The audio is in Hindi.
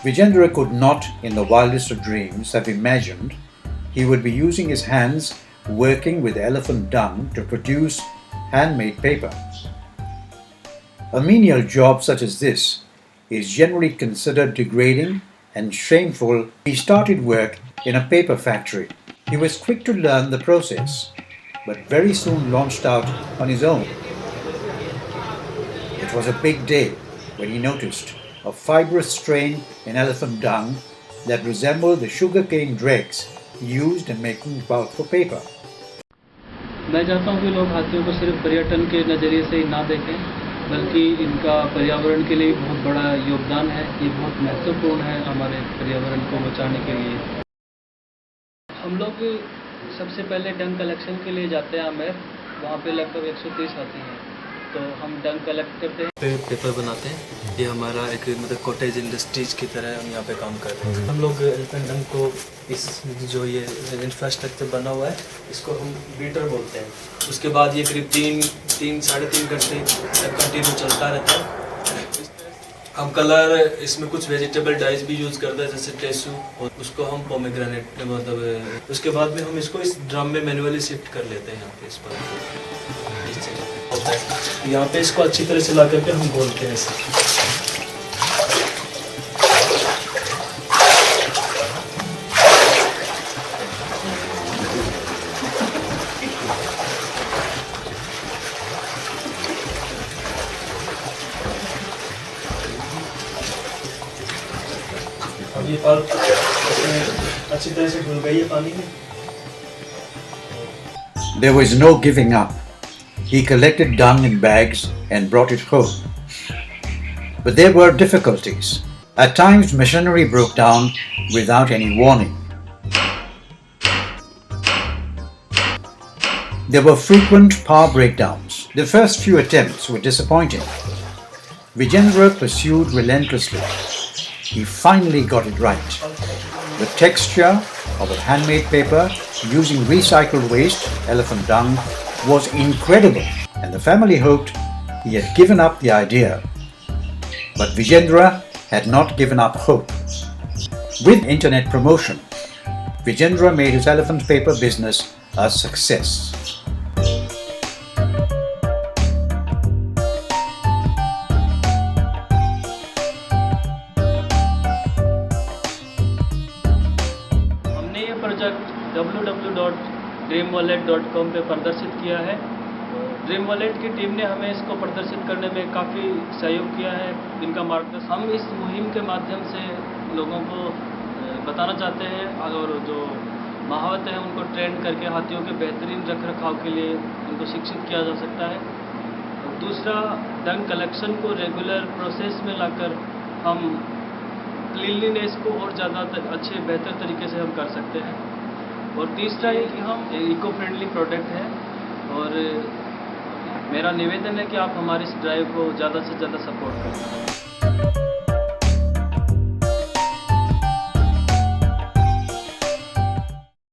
Vijendra could not, in the wildest of dreams, have imagined he would be using his hands working with elephant dung to produce handmade paper. A menial job such as this is generally considered degrading and shameful. He started work in a paper factory. He was quick to learn the process, but very soon launched out on his own. It was a big day when he noticed a fibrous strain in elephant dung that resembled the sugarcane dregs used in making pulp for paper. मैं चाहता हूँ कि लोग हाथियों को सिर्फ पर्यटन के नज़रिए से ही ना देखें, बल्कि इनका पर्यावरण के लिए बहुत बड़ा योगदान है। ये बहुत महत्वपूर्ण है हमारे पर्यावरण को बचाने के लिए। हम लोग सबसे पहले डंग कलेक्शन के लिए जाते हैं आमेर, वहाँ पे लगभग 130 हाथी हैं, तो हम डंग कलेक्ट करते हैं, पेपर बनाते हैं। ये हमारा एक मतलब कॉटेज इंडस्ट्रीज की तरह हम यहाँ पे काम कर रहे हैं। हम लोग एलिफेंट डंग को इस जो ये इंफ्रास्ट्रक्चर बना हुआ है, इसको हम बीटर बोलते हैं। उसके बाद ये करीब 3-3.5 घंटे तक कंटिन्यू चलता रहता है। हम कलर इसमें कुछ वेजिटेबल डाइज भी यूज़ करते हैं, जैसे टेसू, और उसको हम पोमेग्रेनेट मतलब उसके बाद में हम इसको इस ड्रम में मैनुअली शिफ्ट कर लेते हैं। यहाँ पे इस पर यहाँ पे इसको अच्छी तरह से ला करके हम घोलते हैं इसे। अब ये पल्प अच्छी तरह से घुल गई है पानी में। There was no giving up. He collected dung in bags and brought it home. But there were difficulties. At times, machinery broke down without any warning. There were frequent power breakdowns. The first few attempts were disappointing. Vijendra pursued relentlessly. He finally got it right. The texture of a handmade paper using recycled waste, elephant dung, was incredible, and the family hoped he had given up the idea. But Vijendra had not given up hope. With internet promotion, Vijendra made his elephant paper business a success. www.dreamwallet.com पे प्रदर्शित किया है। ड्रीम वॉलेट की टीम ने हमें इसको प्रदर्शित करने में काफ़ी सहयोग किया है। इनका मार्गदर्शन हम इस मुहिम के माध्यम से लोगों को बताना चाहते हैं, और जो महावत हैं उनको ट्रेन करके हाथियों के बेहतरीन रख रखाव के लिए उनको शिक्षित किया जा सकता है। दूसरा, डंग कलेक्शन को रेगुलर प्रोसेस में लाकर हम क्लीनलीनेस को और ज़्यादा अच्छे बेहतर तरीके से हम कर सकते हैं। और तीसरा ये कि हम इको फ्रेंडली प्रोडक्ट है, और मेरा निवेदन है कि आप हमारी इस ड्राइव को ज़्यादा से ज़्यादा सपोर्ट करें।